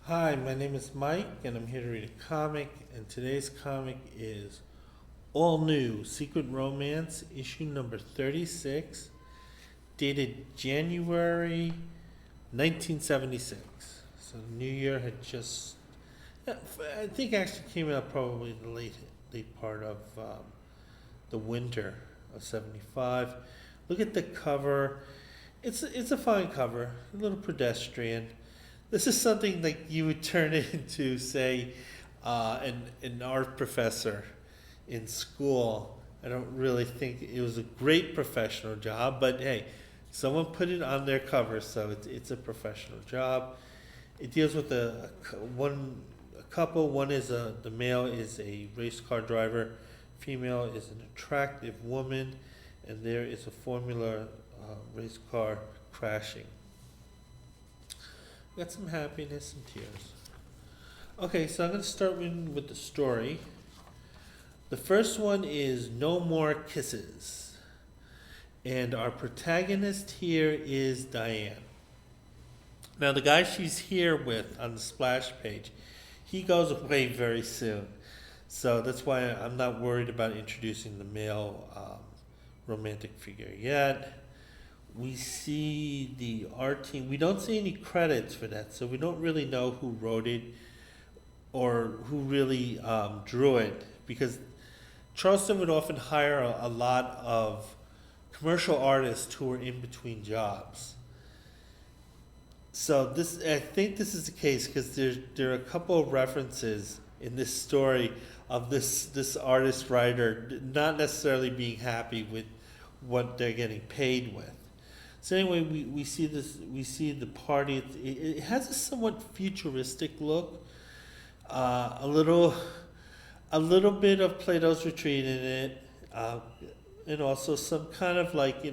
Hi, my name is Mike, and I'm here to read a comic. And today's comic is All New Secret Romance, issue number 36, dated January 1976. So the new year had just, I think, actually came out probably in the late part of the winter of '75. Look at the cover. It's a fine cover, a little pedestrian. This is something like you would turn into, say, an art professor in school. I don't really think it was a great professional job, but hey, someone put it on their cover, so it's a professional job. It deals with a couple. One is the male is a race car driver, female is an attractive woman, and there is a Formula race car crashing. Got some happiness and tears. Okay, so I'm going to start with the story. The first one is No More Kisses. And our protagonist here is Diane. Now, the guy she's here with on the splash page, he goes away very soon. So that's why I'm not worried about introducing the male romantic figure yet. We see the art team. We don't see any credits for that, so we don't really know who wrote it or who really drew it, because Charleston would often hire a lot of commercial artists who were in between jobs. So I think this is the case because there are a couple of references in this story of this artist writer not necessarily being happy with what they're getting paid with. So anyway, we see this. We see the party. It has a somewhat futuristic look. A little bit of Plato's Retreat in it, and also some kind of late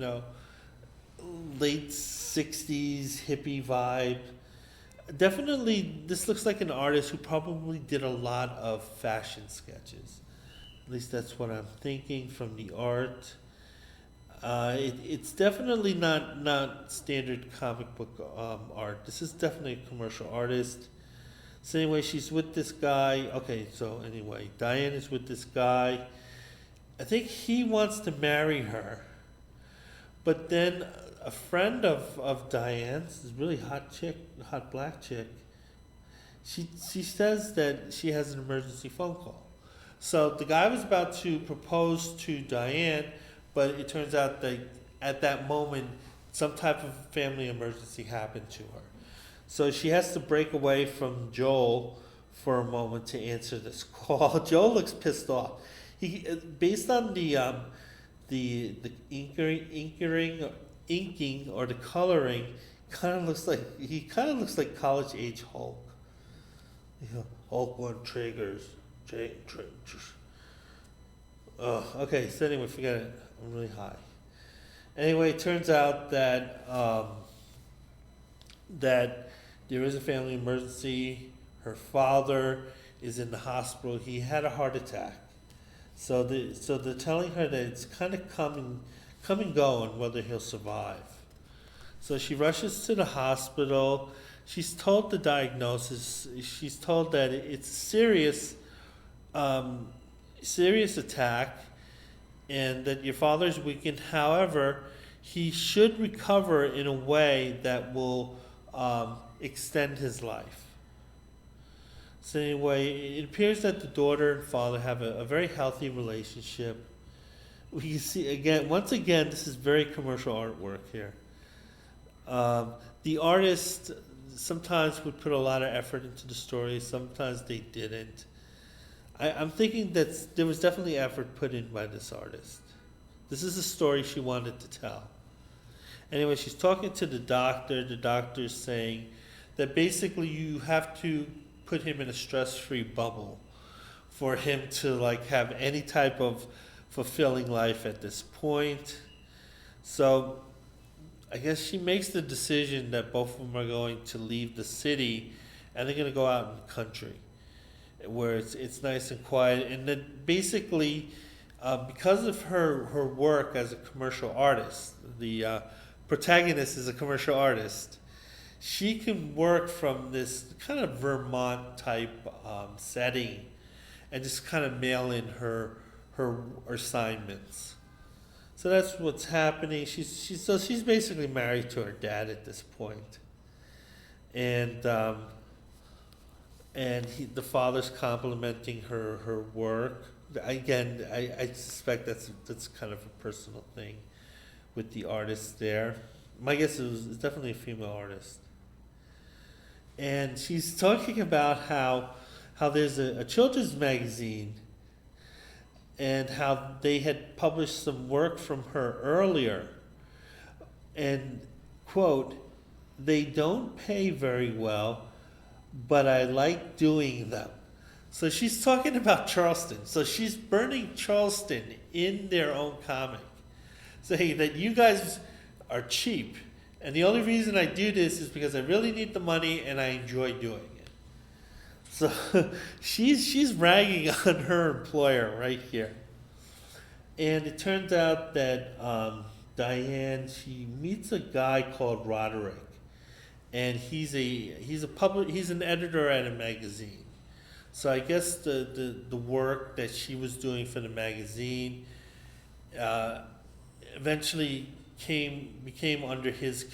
'60s hippie vibe. Definitely, this looks like an artist who probably did a lot of fashion sketches. At least that's what I'm thinking from the art. It's definitely not standard comic book art. This is definitely a commercial artist. So anyway, she's with this guy. Okay, so anyway, Diane is with this guy. I think he wants to marry her. But then a friend of Diane's, this really hot black chick, she says that she has an emergency phone call. So the guy was about to propose to Diane, but it turns out that at that moment, some type of family emergency happened to her. So she has to break away from Joel for a moment to answer this call. Joel looks pissed off. He, based on the inking or the coloring, he kind of looks like college age Hulk. Hulk one triggers. Okay. So anyway, forget it. I'm really high. Anyway, it turns out that that there is a family emergency. Her father is in the hospital. He had a heart attack. So they're telling her that it's kind of come and go on whether he'll survive. So she rushes to the hospital. She's told the diagnosis. She's told that it's serious attack, and that your father's weakened. However, he should recover in a way that will extend his life. So anyway, it appears that the daughter and father have a very healthy relationship. We see once again, this is very commercial artwork here. The artist sometimes would put a lot of effort into the story, sometimes they didn't. I'm thinking that there was definitely effort put in by this artist. This is a story she wanted to tell. Anyway, she's talking to the doctor. The doctor's saying that basically you have to put him in a stress-free bubble for him to have any type of fulfilling life at this point. So I guess she makes the decision that both of them are going to leave the city and they're going to go out in the country where it's nice and quiet. And then basically, because of her work as a commercial artist, the protagonist is a commercial artist. she can work from this kind of Vermont type setting and just kind of mail in her assignments. So that's what's happening. She's basically married to her dad at this point, and the father's complimenting her work. Again, I suspect that's kind of a personal thing with the artist there. My guess is it's definitely a female artist, and she's talking about how there's a children's magazine and how they had published some work from her earlier. And, quote, "They don't pay very well, but I like doing them." So she's talking about Charleston. So she's burning Charleston in their own comic, saying that you guys are cheap. And the only reason I do this is because I really need the money and I enjoy doing it. So she's ragging on her employer right here. And it turns out that Diane, she meets a guy called Roderick, and he's an editor at a magazine. So I guess the work that she was doing for the magazine eventually became under his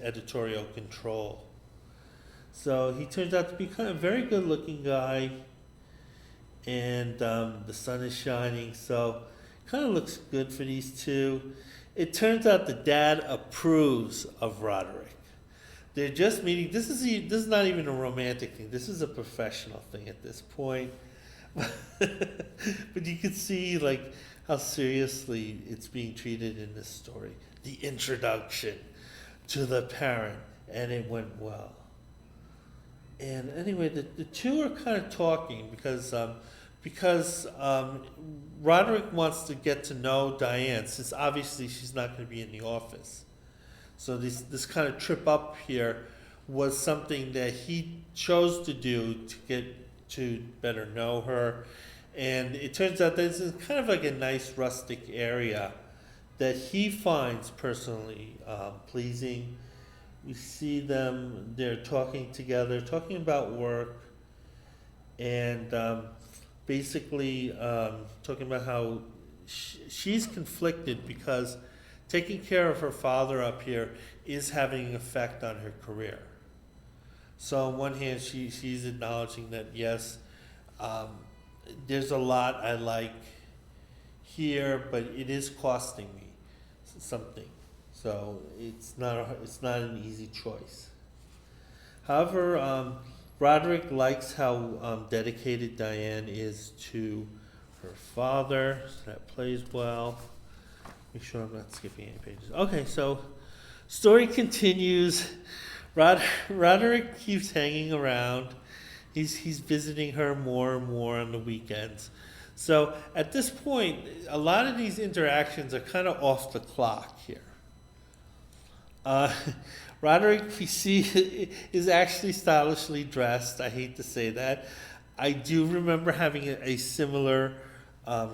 editorial control. So he turns out to be kind of a very good looking guy, and the sun is shining, so kind of looks good for these two. It turns out the dad approves of Roderick. They're just meeting. This is not even a romantic thing. This is a professional thing at this point. But you can see like how seriously it's being treated in this story. The introduction to the parent, and it went well. And anyway, the two are kind of talking because Roderick wants to get to know Diane, since obviously she's not going to be in the office. So this kind of trip up here was something that he chose to do to get to better know her. And it turns out that this is kind of like a nice rustic area that he finds personally pleasing. We see them, they're talking together, talking about work, and basically talking about how she's conflicted because taking care of her father up here is having an effect on her career. So on one hand, she's acknowledging that yes, there's a lot I like here, but it is costing me something. So it's not an easy choice. However, Roderick likes how dedicated Diane is to her father. So that plays well. Make sure I'm not skipping any pages. Okay, so story continues. Roderick keeps hanging around. He's visiting her more and more on the weekends. So at this point, a lot of these interactions are kind of off the clock here. Roderick, we see, is actually stylishly dressed. I hate to say that. I do remember having a similar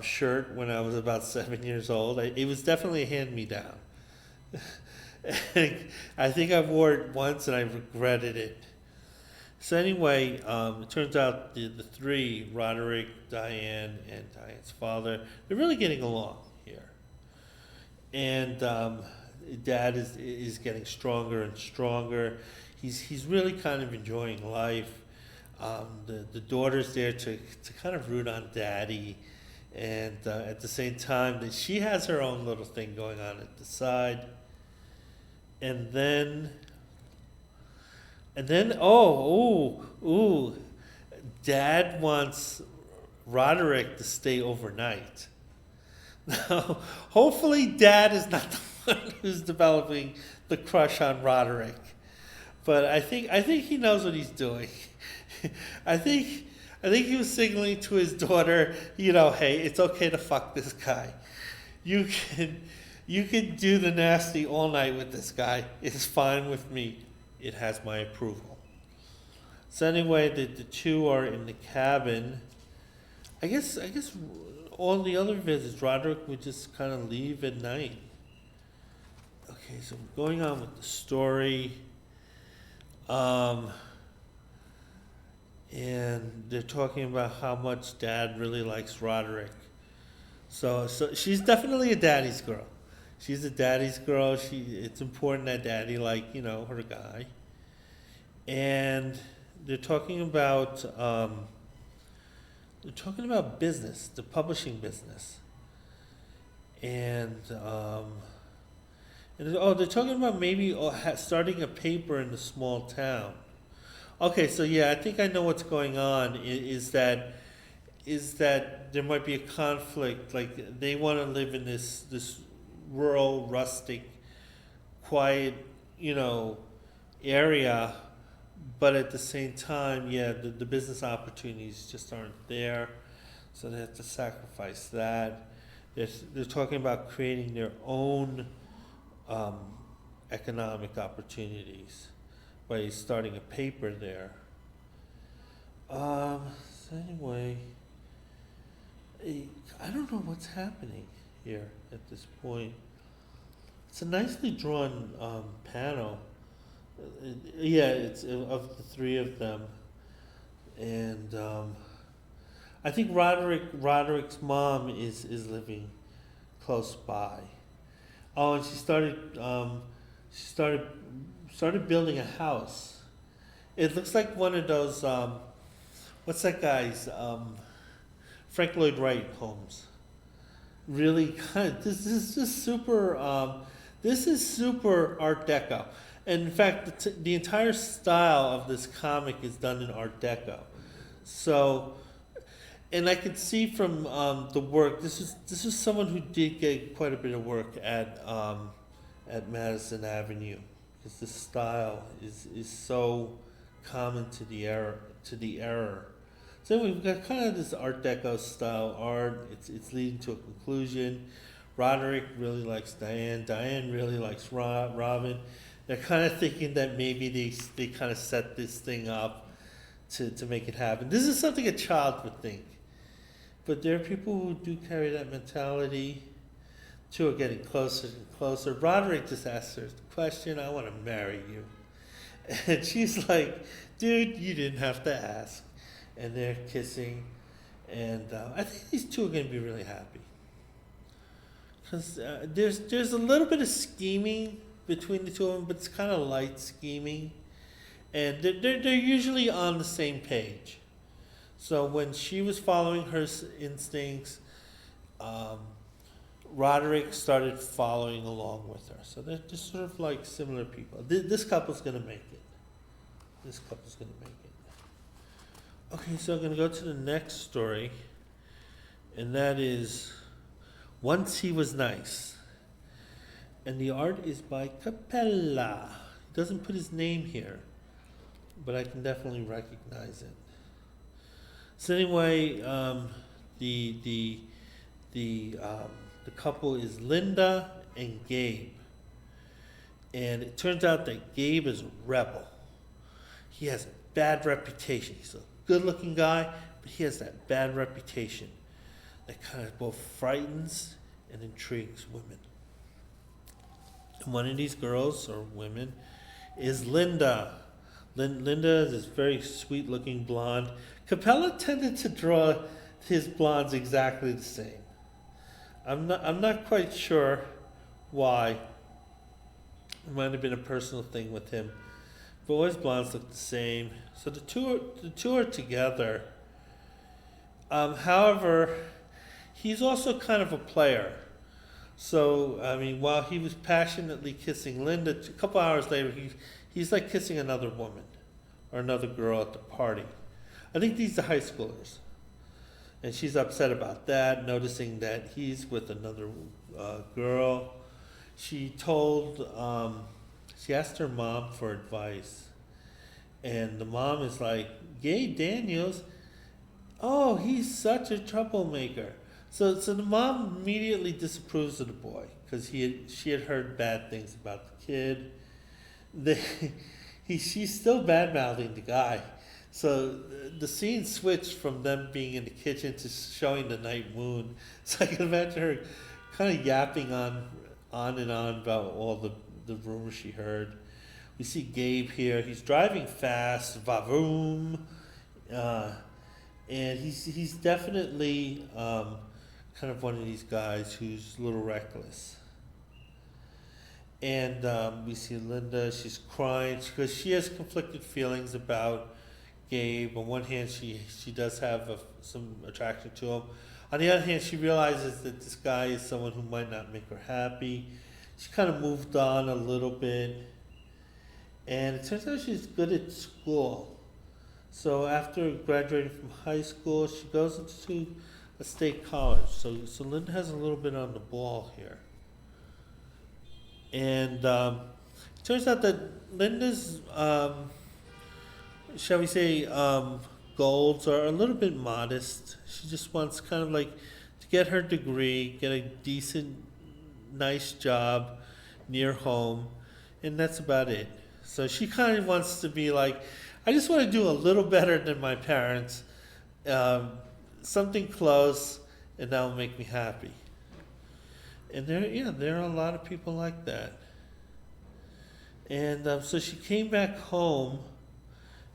shirt when I was about 7 years old. It was definitely a hand-me-down. I think I wore it once and I regretted it. So anyway, it turns out the three, Roderick, Diane, and Diane's father, they're really getting along here. And Dad is getting stronger and stronger. He's really kind of enjoying life. The daughter's there to kind of root on Daddy, and at the same time that she has her own little thing going on at the side. And then Dad wants Roderick to stay overnight. Now, hopefully Dad is not the one who's developing the crush on Roderick. But I think he knows what he's doing. I think he was signaling to his daughter, hey, it's okay to fuck this guy. You can do the nasty all night with this guy. It's fine with me. It has my approval. So anyway, the two are in the cabin. I guess all the other visits, Roderick would just kind of leave at night. Okay, so going on with the story. Um, and they're talking about how much Dad really likes Roderick. So she's definitely a daddy's girl. She's a daddy's girl. It's important that Daddy her guy. And they're talking about business, the publishing business, and they're talking about maybe starting a paper in a small town. Okay, so yeah, I think I know what's going on. Is that there might be a conflict? Like they want to live in this rural, rustic, quiet, area, but at the same time, yeah, the business opportunities just aren't there, so they have to sacrifice that. They're talking about creating their own um, economic opportunities by starting a paper there. So anyway, I don't know what's happening here at this point. It's a nicely drawn panel. Yeah, it's of the three of them, and I think Roderick's mom is living close by. Oh, and she started building a house. It looks like one of those what's that guy's Frank Lloyd Wright homes. Really kind of, this is just super this is super Art Deco. And in fact, the entire style of this comic is done in Art Deco. So, and I could see from the work. This is someone who did get quite a bit of work at Madison Avenue, because this style is so common to the era. So we've got kind of this Art Deco style art. It's leading to a conclusion. Roderick really likes Diane. Diane really likes Robin. They're kind of thinking that maybe they kind of set this thing up to make it happen. This is something a child would think. But there are people who do carry that mentality. Two are getting closer and closer. Roderick just asks her the question, "I want to marry you." And she's like, "Dude, you didn't have to ask." And they're kissing. And I think these two are going to be really happy. Because there's a little bit of scheming between the two of them, but it's kind of light scheming, and they're usually on the same page. So when she was following her instincts, Roderick started following along with her. So they're just sort of like similar people. This couple's gonna make it. This couple's gonna make it. Okay, so I'm gonna go to the next story, and that is Once He Was Nice. And the art is by Capella. He doesn't put his name here, but I can definitely recognize it. So anyway, the couple is Linda and Gabe, and it turns out that Gabe is a rebel. He has a bad reputation. He's a good-looking guy, but he has that bad reputation that kind of both frightens and intrigues women. One of these girls or women is Linda. Linda is this very sweet-looking blonde. Capella tended to draw his blondes exactly the same. I'm not quite sure why. It might have been a personal thing with him, but all his blondes look the same. So the two are together. However, he's also kind of a player. So, I mean, while he was passionately kissing Linda, a couple hours later, he's like kissing another woman or another girl at the party. I think these are high schoolers. And she's upset about that, noticing that he's with another girl. She asked her mom for advice. And the mom is like, "Gay Daniels, oh, he's such a troublemaker." So the mom immediately disapproves of the boy because she had heard bad things about the kid. She's still bad mouthing the guy. So the scene switched from them being in the kitchen to showing the night moon. So I can imagine her kind of yapping on and on about all the rumors she heard. we see Gabe here. He's driving fast, vavoom, uh, and he's definitely kind of one of these guys who's a little reckless. And we see Linda. She's crying because she has conflicted feelings about Gabe. On one hand, she does have some attraction to him. On the other hand, she realizes that this guy is someone who might not make her happy. She kind of moved on a little bit. And it turns out she's good at school. So after graduating from high school, she goes into a state college. So Linda has a little bit on the ball here. And it turns out that Linda's, shall we say, goals are a little bit modest. She just wants kind of like to get her degree, get a decent, nice job near home, and that's about it. So she kind of wants to be like, I just want to do a little better than my parents, something close, and that'll make me happy. And there are a lot of people like that. And so she came back home,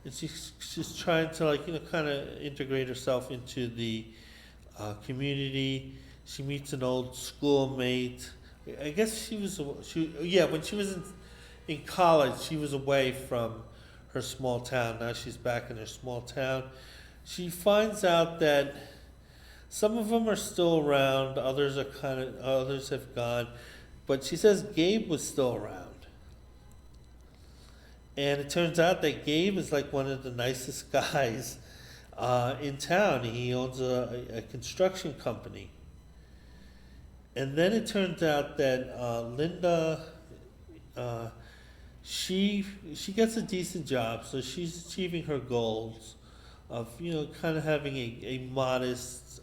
and she's trying to kind of integrate herself into the community. She meets an old schoolmate. I guess when she was in college, she was away from her small town. Now she's back in her small town. She finds out that some of them are still around, others have gone, but she says Gabe was still around. And it turns out that Gabe is like one of the nicest guys in town. He owns a construction company. And then it turns out that Linda, she gets a decent job, so she's achieving her goals of kind of having a modest,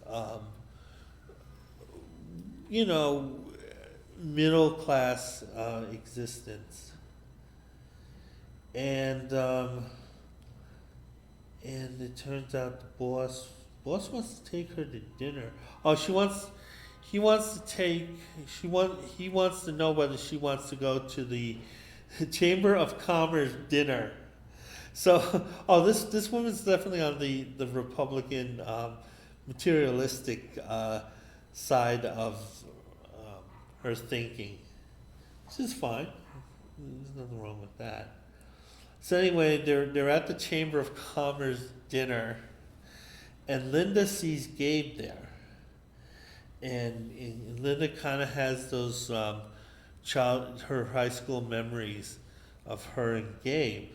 middle class existence. And it turns out the boss wants to take her to dinner. Oh, he wants to know whether she wants to go to the Chamber of Commerce dinner. So, this woman's definitely on the Republican materialistic side of her thinking, which is fine. There's nothing wrong with that. So anyway, they're at the Chamber of Commerce dinner, and Linda sees Gabe there, and Linda kind of has those her high school memories of her and Gabe,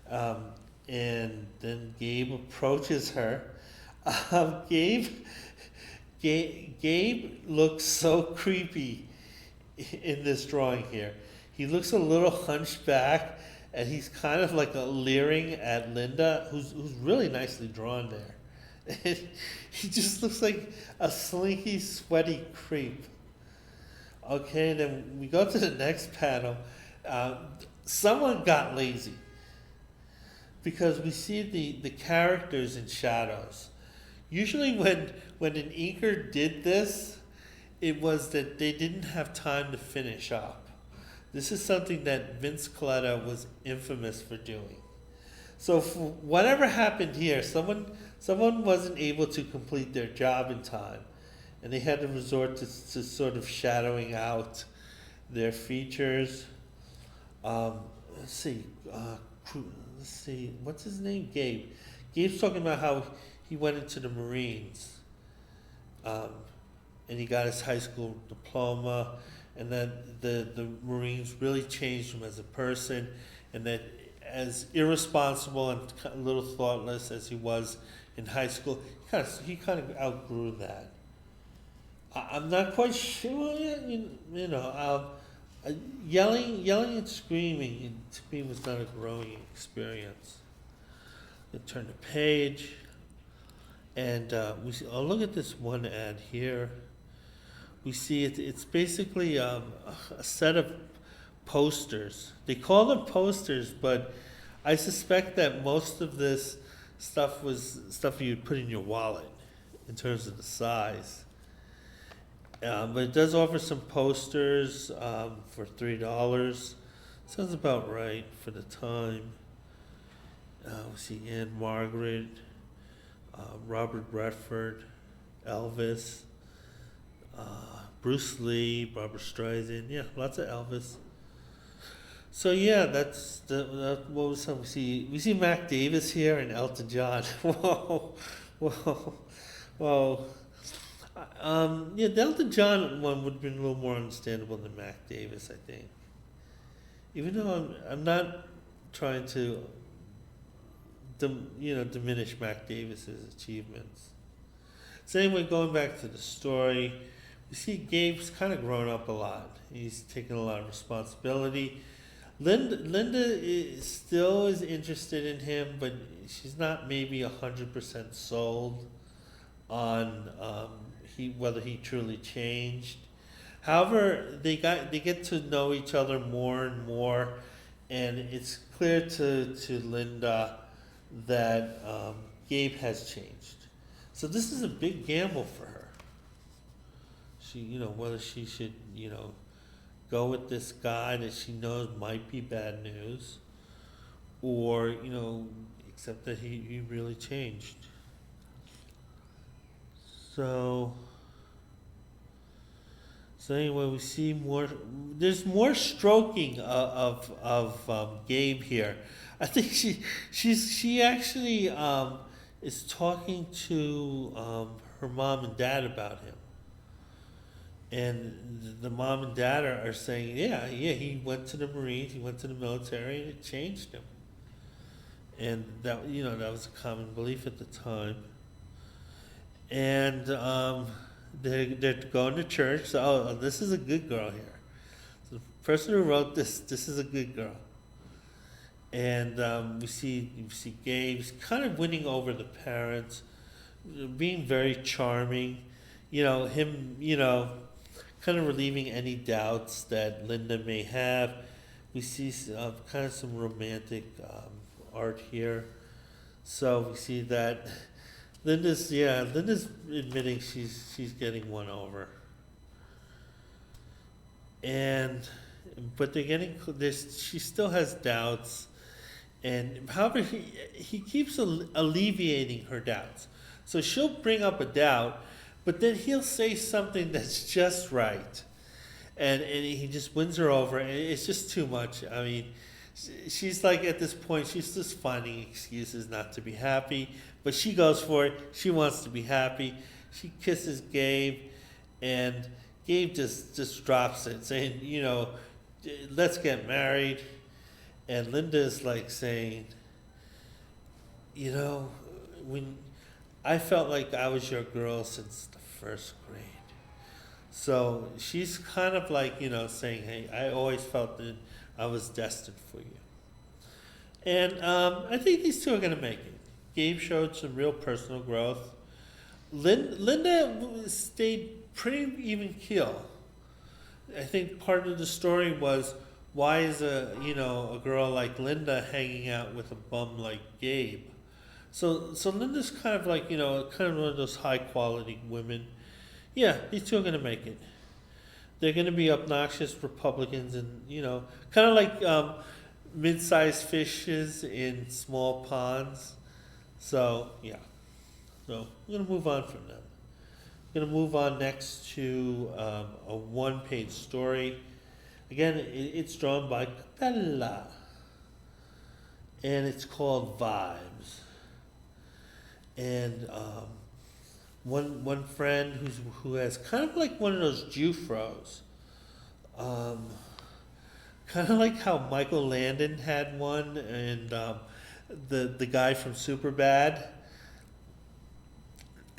and then Gabe approaches her. Gabe looks so creepy in this drawing here. He looks a little hunchback, and he's kind of like leering at Linda, who's really nicely drawn there. And he just looks like a slinky, sweaty creep. Okay, then we go to the next panel. Someone got lazy, because we see the characters in shadows. Usually when an inker did this, it was that they didn't have time to finish up. This is something that Vince Colletta was infamous for doing. So for whatever happened here, someone wasn't able to complete their job in time, and they had to resort to sort of shadowing out their features. Let's see, what's his name? Gabe. Gabe's talking about how he went into the Marines, and he got his high school diploma, and then the Marines really changed him as a person, and that as irresponsible and a little thoughtless as he was in high school, he kind of outgrew that. I'm not quite sure. Yelling and screaming to me was not a growing experience. Let's turn the page, and we see. Oh, look at this one ad here. We see it's basically a set of posters. They call them posters, but I suspect that most of this stuff was stuff you'd put in your wallet in terms of the size. But it does offer some posters for $3. Sounds about right for the time. We see Anne Margaret, Robert Redford, Elvis, Bruce Lee, Barbara Streisand. Yeah, lots of Elvis. So yeah, that's what was some we see Mac Davis here and Elton John. Whoa, whoa, whoa. Yeah, the Elton John one would have been a little more understandable than Mac Davis, I think. Even though I'm not trying to diminish Mac Davis's achievements. So anyway, going back to the story, we see Gabe's kind of grown up a lot. He's taken a lot of responsibility. Linda still is interested in him, but she's not maybe 100% sold on whether he truly changed. However, they get to know each other more and more, and it's clear to Linda that Gabe has changed. So this is a big gamble for her. Whether she should, go with this guy that she knows might be bad news, or, accept that he really changed. So anyway, we see more. There's more stroking of Gabe here. I think she actually is talking to her mom and dad about him, and the mom and dad are saying, yeah, he went to the Marines, he went to the military, and it changed him. And that was a common belief at the time. And they're going to church. So, this is a good girl here. So the person who wrote this is a good girl. And we see Gabe's kind of winning over the parents, being very charming. Him, kind of relieving any doubts that Linda may have. We see kind of some romantic art here. So we see that Linda's admitting she's getting won over. But they're getting this. She still has doubts, and however he keeps alleviating her doubts. So she'll bring up a doubt, but then he'll say something that's just right, and he just wins her over. And it's just too much. I mean, she's like, at this point, she's just finding excuses not to be happy, but she goes for it. She wants to be happy. She kisses Gabe, and Gabe just drops it, saying, let's get married. And Linda's like saying, when I felt like I was your girl since the first grade. So she's kind of like, saying, hey, I always felt that I was destined for you. And I think these two are going to make it. Gabe showed some real personal growth. Linda stayed pretty even keel. I think part of the story was, why is a girl like Linda hanging out with a bum like Gabe? So Linda's kind of like, kind of one of those high quality women. Yeah, these two are going to make it. They're going to be obnoxious Republicans, and kind of like mid-sized fishes in small ponds. So yeah, so we're going to move on from them. We're going to move on next to a one-page story. Again, it's drawn by Capella, and it's called Vibes. And one friend who has kind of like one of those Jufros, kind of like how Michael Landon had one, and the guy from Superbad.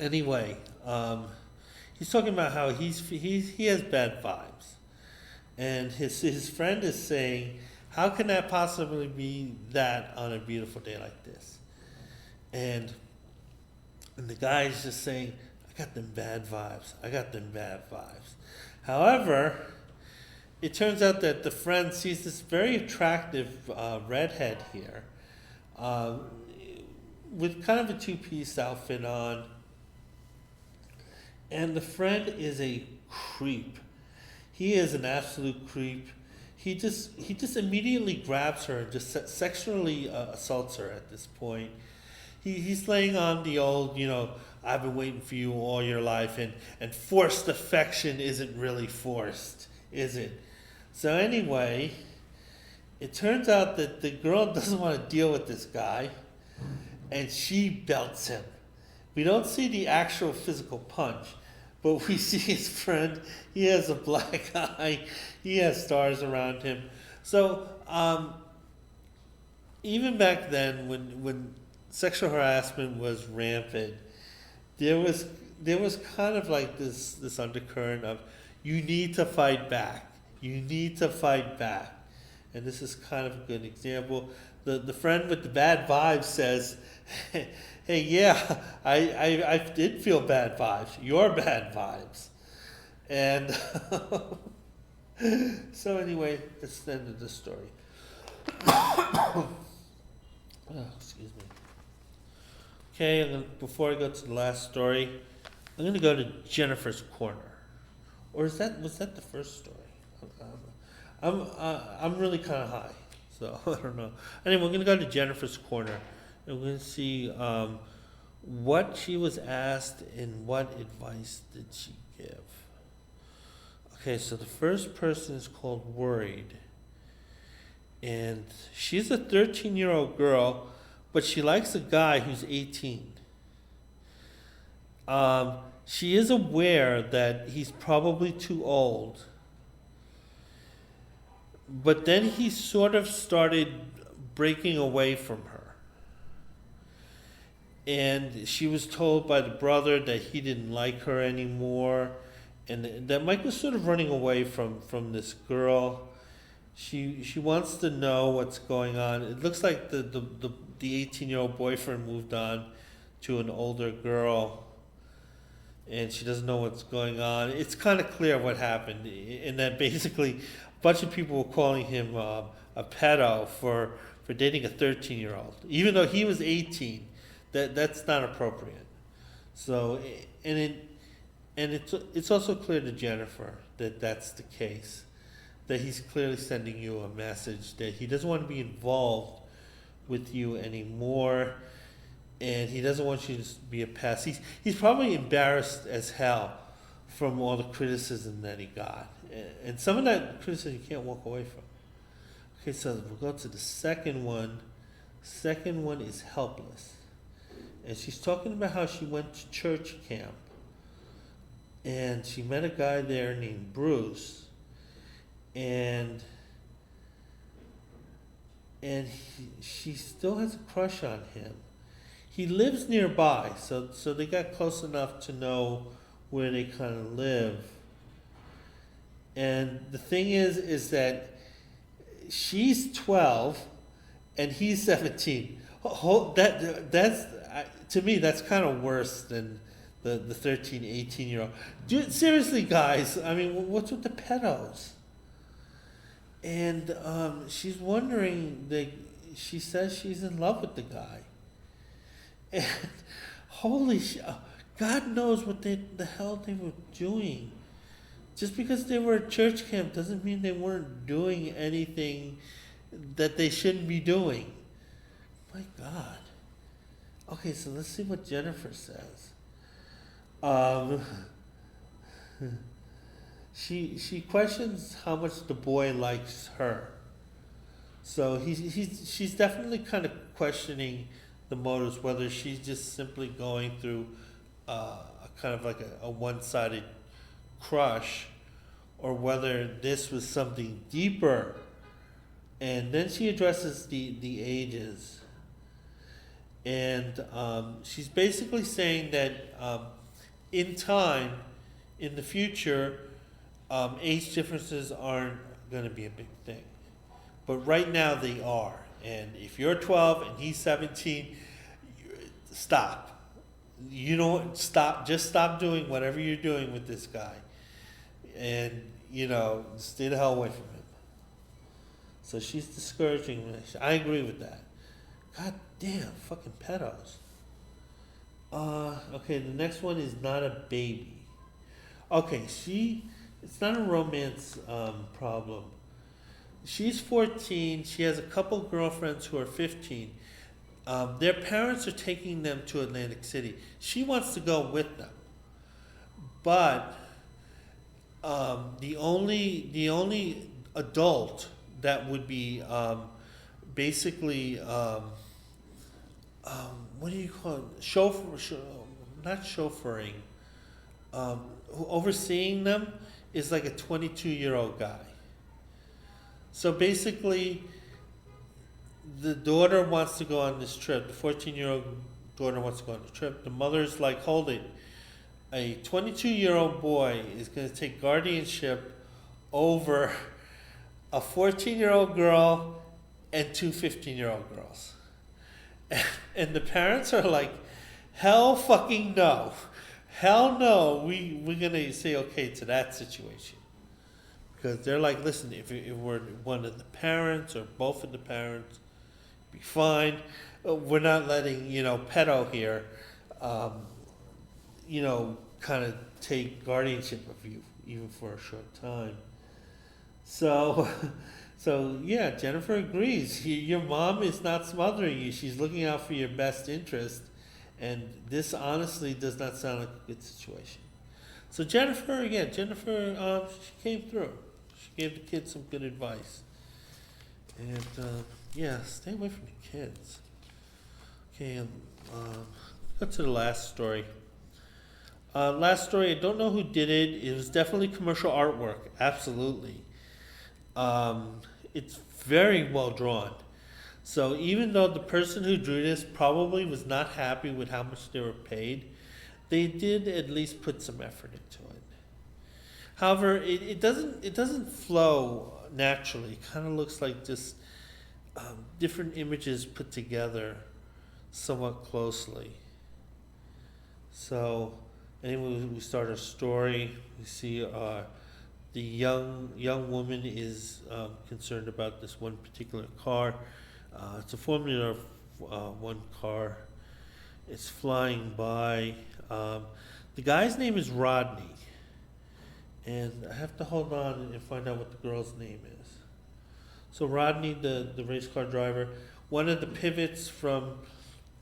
Anyway, he's talking about how he has bad vibes, and his friend is saying, how can that possibly be that on a beautiful day like this? And the guy is just saying, I got them bad vibes. However, it turns out that the friend sees this very attractive redhead here with kind of a two-piece outfit on. And the friend is a creep. He is an absolute creep. he just immediately grabs her and just sexually assaults her at this point. He's laying on the old, I've been waiting for you all your life, and forced affection isn't really forced, is it? So anyway, it turns out that the girl doesn't want to deal with this guy, and she belts him. We don't see the actual physical punch, but we see his friend. He has a black eye. He has stars around him. So even back then, when sexual harassment was rampant, there was kind of like this undercurrent of, you need to fight back. You need to fight back. And this is kind of a good example. The friend with the bad vibes says, hey, yeah, I did feel bad vibes. Your bad vibes. And so anyway, that's the end of the story. Oh, excuse me. Okay, before I go to the last story, I'm going to go to Jennifer's Corner. Or was that the first story? I'm really kind of high, so I don't know. Anyway, we're going to go to Jennifer's Corner, and we're going to see what she was asked and what advice did she give. Okay, so the first person is called Worried, and she's a 13-year-old girl, but she likes a guy who's 18. She is aware that he's probably too old, but then he sort of started breaking away from her. And she was told by the brother that he didn't like her anymore, and that Mike was sort of running away from this girl. She wants to know what's going on. It looks like the 18-year-old boyfriend moved on to an older girl, and she doesn't know what's going on. It's kind of clear what happened, in that basically a bunch of people were calling him a pedo for dating a 13-year-old, even though he was 18. That's not appropriate. So, and it's also clear to Jennifer that that's the case, that he's clearly sending you a message that he doesn't want to be involved with you anymore, and he doesn't want you to be a pest. He's probably embarrassed as hell from all the criticism that he got, and some of that criticism you can't walk away from. Okay, so we'll go to the second one. Second one is Helpless, and she's talking about how she went to church camp, and she met a guy there named Bruce, and she still has a crush on him. He lives nearby, so they got close enough to know where they kind of live. And the thing is that she's 12 and he's 17. That's to me, that's kind of worse than the 13, 18-year-old. Seriously, guys, I mean, what's with the pedos? And she's wondering, she says she's in love with the guy. And holy shit, God knows what the hell they were doing. Just because they were at church camp doesn't mean they weren't doing anything that they shouldn't be doing. My God. Okay, so let's see what Jennifer says. She questions how much the boy likes her. So she's definitely kind of questioning the motives, whether she's just simply going through a kind of like a one-sided crush, or whether this was something deeper. And then she addresses the ages. And she's basically saying that in time, in the future, age differences aren't going to be a big thing. But right now they are. And if you're 12 and he's 17, stop. You don't stop. Just stop doing whatever you're doing with this guy. And, stay the hell away from him. So she's discouraging me. I agree with that. God damn, fucking pedos. Okay, the next one is Not a Baby. Okay, it's not a romance problem, She's 14. She has a couple girlfriends who are 15. Their parents are taking them to Atlantic City. She wants to go with them, but the only adult that would be basically what do you call it? Not chauffeuring. Who overseeing them is like a 22-year-old guy. So basically, the daughter wants to go on this trip. The 14-year-old daughter wants to go on the trip. The mother's like, hold it. A 22-year-old boy is going to take guardianship over a 14-year-old girl and two 15-year-old girls. And the parents are like, hell fucking no. Hell no. We're going to say okay to that situation. Because they're like, listen, if we're one of the parents or both of the parents, be fine. We're not letting, pedo here, kind of take guardianship of you, even for a short time. So yeah, Jennifer agrees. Your mom is not smothering you. She's looking out for your best interest. And this honestly does not sound like a good situation. So Jennifer, she came through. She gave the kids some good advice. And stay away from the kids. Okay, go to the last story. Last story, I don't know who did it. It was definitely commercial artwork, absolutely. It's very well drawn. So even though the person who drew this probably was not happy with how much they were paid, they did at least put some effort into it. However, it doesn't flow naturally. It kind of looks like just different images put together somewhat closely. So anyway, we start our story. We see the young woman is concerned about this one particular car. It's a Formula One car. It's flying by. The guy's name is Rodney. And I have to hold on and find out what the girl's name is. So Rodney, the race car driver, one of the pivots from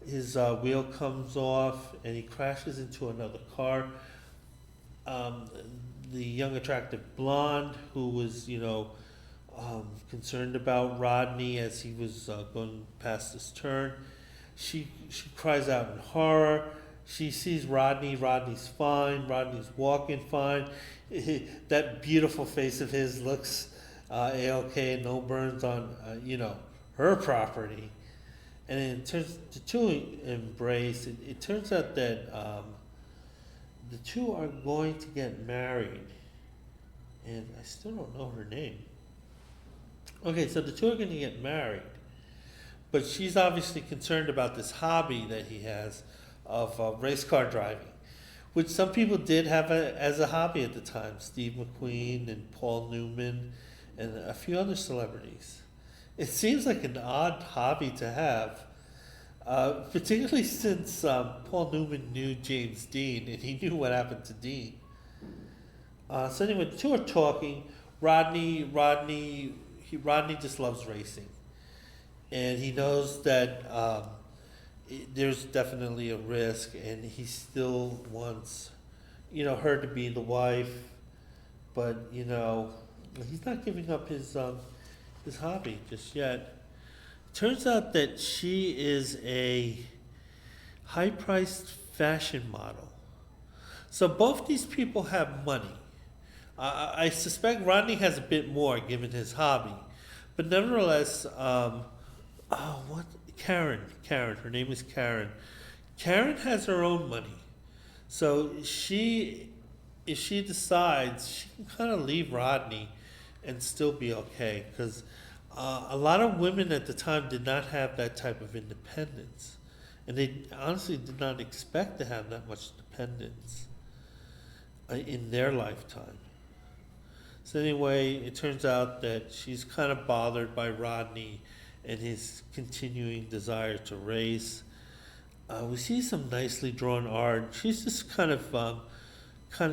his wheel comes off and he crashes into another car. The young attractive blonde who was, concerned about Rodney as he was going past this turn, she cries out in horror. She sees Rodney. Rodney's fine. Rodney's walking fine. That beautiful face of his looks A-OK, no burns on, her property. And it turns, the two embrace. It turns out that the two are going to get married. And I still don't know her name. Okay, so the two are going to get married. But she's obviously concerned about this hobby that he has of race car driving, which some people did have as a hobby at the time. Steve McQueen and Paul Newman and a few other celebrities. It seems like an odd hobby to have, particularly since Paul Newman knew James Dean and he knew what happened to Dean. So anyway, the two are talking. Rodney just loves racing. And he knows that there's definitely a risk, and he still wants, her to be the wife, but he's not giving up his hobby just yet. Turns out that she is a high-priced fashion model. So both these people have money. I suspect Rodney has a bit more given his hobby, but nevertheless, Karen, her name is Karen. Karen has her own money. So if she decides, she can kind of leave Rodney and still be okay. Because a lot of women at the time did not have that type of independence. And they honestly did not expect to have that much dependence in their lifetime. So anyway, it turns out that she's kind of bothered by Rodney and his continuing desire to race. We see some nicely drawn art. She's just kind of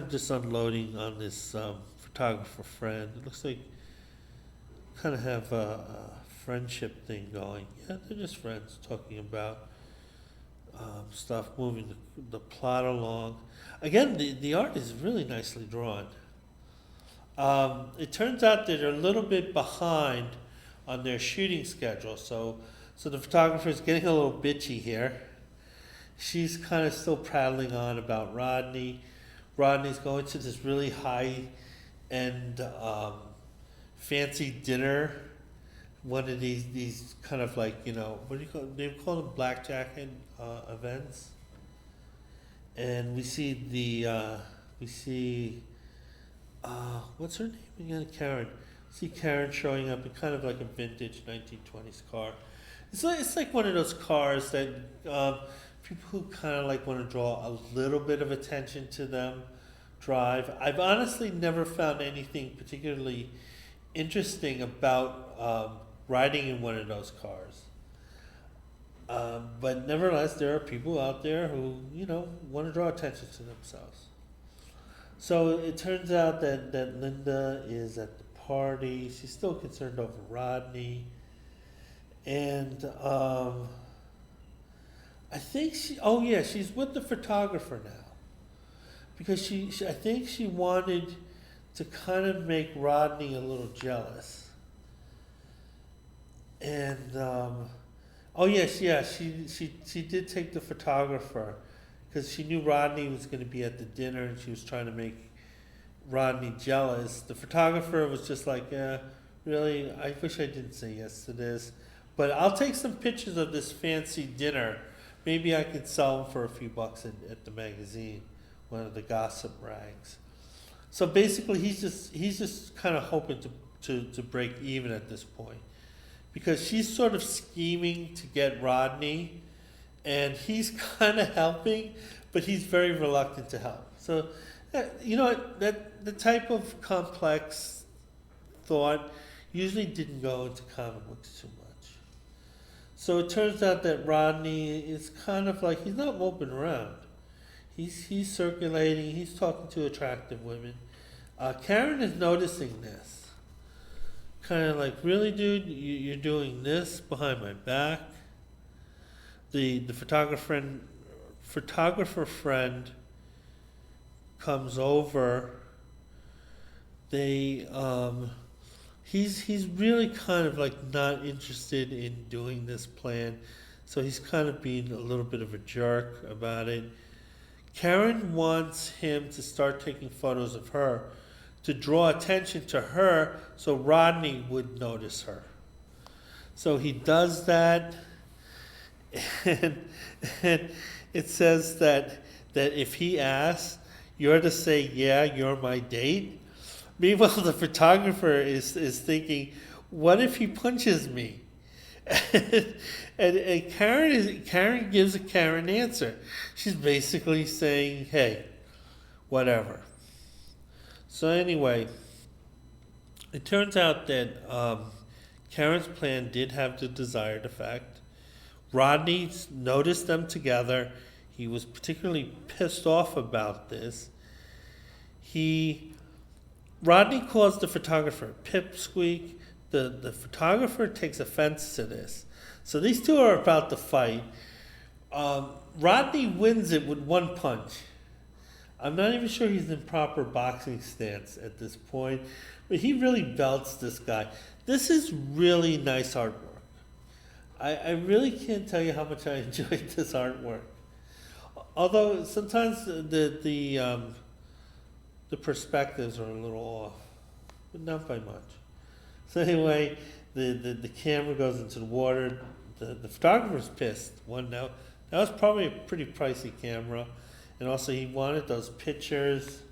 just unloading on this photographer friend. It looks like kind of have a friendship thing going. Yeah, they're just friends talking about stuff, moving the plot along. Again, the art is really nicely drawn. It turns out that they're a little bit behind on their shooting schedule, so the photographer's getting a little bitchy here. She's kind of still prattling on about Rodney. Rodney's going to this really high-end fancy dinner, one of these kind of like, what do you call them? They call them blackjack events. And we see what's her name again? Karen. See Karen showing up in kind of like a vintage 1920s car. It's like one of those cars that people who kind of like want to draw a little bit of attention to them drive. I've honestly never found anything particularly interesting about riding in one of those cars. But nevertheless, there are people out there who, want to draw attention to themselves. So it turns out that Linda is at the party. She's still concerned over Rodney. And I think she's with the photographer now. Because she I think she wanted to kind of make Rodney a little jealous. And she did take the photographer because she knew Rodney was going to be at the dinner and she was trying to make Rodney jealous. The photographer was just like, really, I wish I didn't say yes to this, but I'll take some pictures of this fancy dinner. Maybe I could sell them for a few bucks at the magazine, one of the gossip rags. So basically, he's just kind of hoping to break even at this point, because she's sort of scheming to get Rodney, and he's kind of helping, but he's very reluctant to help. So, that the type of complex thought usually didn't go into comic books too much. So it turns out that Rodney is kind of like, he's not moping around. He's circulating, he's talking to attractive women. Karen is noticing this. Kind of like, really, dude, you're doing this behind my back? The photographer friend comes over. He's really kind of like not interested in doing this plan, so he's kind of being a little bit of a jerk about it. Karen wants him to start taking photos of her to draw attention to her so Rodney would notice her. So he does that, and it says that if he asks, you're to say, yeah, you're my date. Meanwhile, the photographer is thinking, what if he punches me? and Karen gives a Karen answer. She's basically saying, hey, whatever. So anyway, it turns out that Karen's plan did have the desired effect. Rodney noticed them together. He was particularly pissed off about this. Rodney calls the photographer pipsqueak. The photographer takes offense to this. So these two are about to fight. Rodney wins it with one punch. I'm not even sure he's in proper boxing stance at this point, but he really belts this guy. This is really nice artwork. I really can't tell you how much I enjoyed this artwork. Although sometimes the perspectives are a little off, but not by much. So anyway, the camera goes into the water. The photographer's pissed. That was probably a pretty pricey camera, and also he wanted those pictures.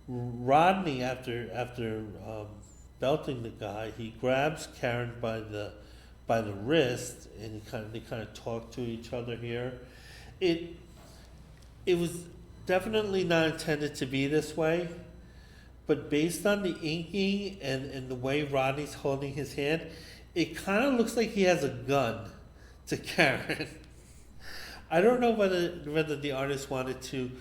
Rodney, after belting the guy, he grabs Karen by the wrist, and they kind of talk to each other here. It was definitely not intended to be this way, but based on the inking and the way Rodney's holding his hand, it kind of looks like he has a gun to Karen. I don't know whether the artist wanted to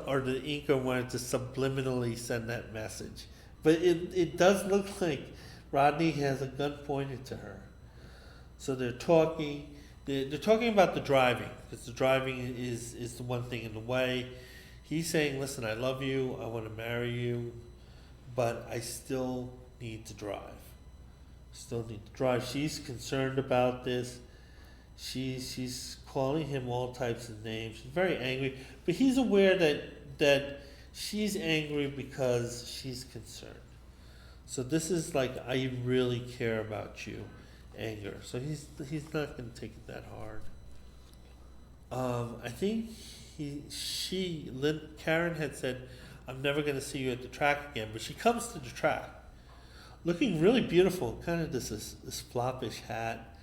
or the inker wanted to subliminally send that message, But it does look like Rodney has a gun pointed to her. So they're talking. They're talking about the driving, because the driving is the one thing in the way. He's saying, "Listen, I love you. I want to marry you, but I still need to drive. Still need to drive." She's concerned about this. She's calling him all types of names. She's very angry, but he's aware that she's angry because she's concerned. So this is like, "I really care about you," anger. So he's not going to take it that hard. I think Karen had said, "I'm never going to see you at the track again," but she comes to the track, looking really beautiful, kind of this floppish hat.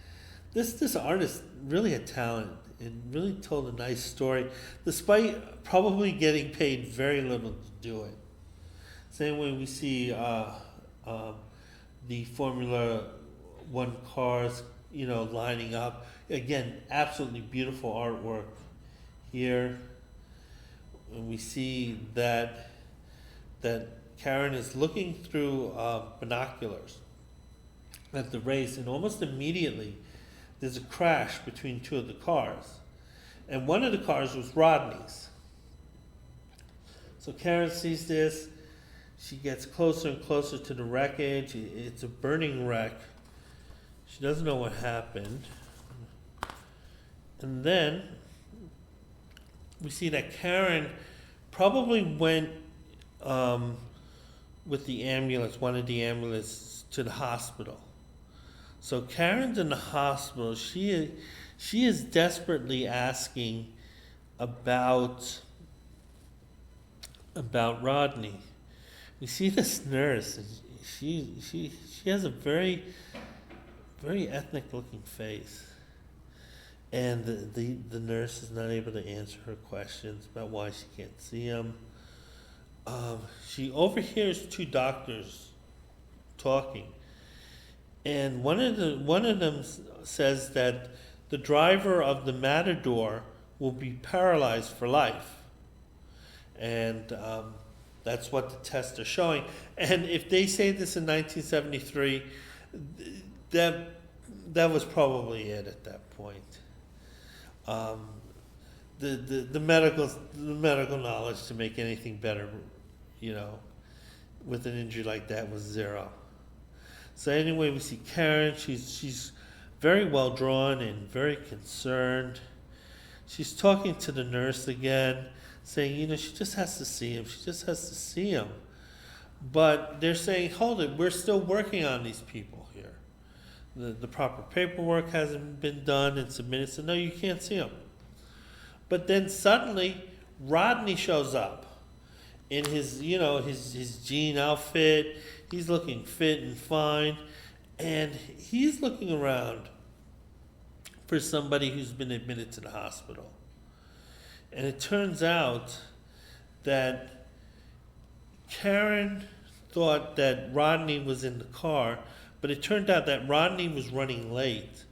This artist really had talent and really told a nice story, despite probably getting paid very little to do it. Same way we see the Formula One cars, lining up. Again, absolutely beautiful artwork here. And we see that Karen is looking through binoculars at the race, and almost immediately there's a crash between two of the cars. And one of the cars was Rodney's. So Karen sees this. She gets closer and closer to the wreckage. It's a burning wreck. She doesn't know what happened. And then we see that Karen probably went with the ambulance, one of the ambulances, to the hospital. So Karen's in the hospital. She is desperately asking about Rodney. We see this nurse, and she has a very, very ethnic looking face. And the nurse is not able to answer her questions about why she can't see him. She overhears two doctors talking, and one of them says that the driver of the Matador will be paralyzed for life, and that's what the tests are showing. And if they say this in 1973, that was probably it at that point. The medical knowledge to make anything better, with an injury like that was zero. So anyway, we see Karen. She's very well drawn and very concerned. She's talking to the nurse again, saying, she just has to see him. She just has to see him. But they're saying, "Hold it, we're still working on these people here. The proper paperwork hasn't been done and submitted, so no, you can't see him." But then suddenly, Rodney shows up in his jean outfit. He's looking fit and fine, and he's looking around for somebody who's been admitted to the hospital. And it turns out that Karen thought that Rodney was in the car, but it turned out that Rodney was running late.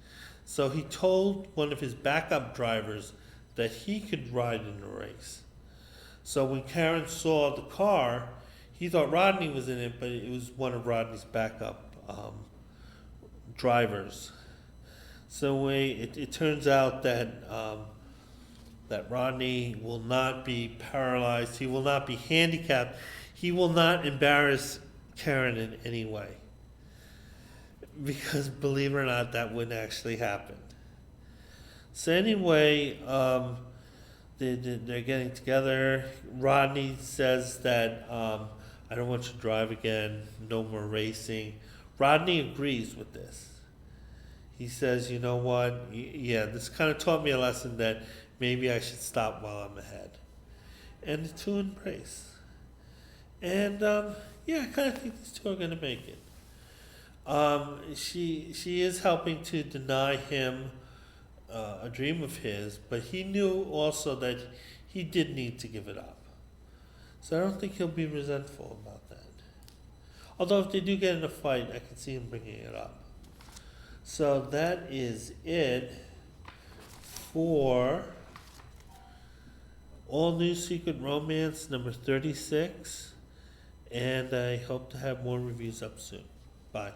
So he told one of his backup drivers that he could ride in the race. So when Karen saw the car, he thought Rodney was in it, but it was one of Rodney's backup drivers. So it turns out that Rodney will not be paralyzed. He will not be handicapped. He will not embarrass Karen in any way. Because believe it or not, that wouldn't actually happen. So anyway, they're getting together. Rodney says that, "I don't want you to drive again. No more racing." Rodney agrees with this. He says, "You know what? Yeah, this kind of taught me a lesson that maybe I should stop while I'm ahead." And the two embrace. And I kind of think these two are going to make it. She is helping to deny him a dream of his, but he knew also that he did need to give it up. So I don't think he'll be resentful about that. Although if they do get in a fight, I can see him bringing it up. So that is it for All New Secret Romance number 36. and I hope to have more reviews up soon. Bye.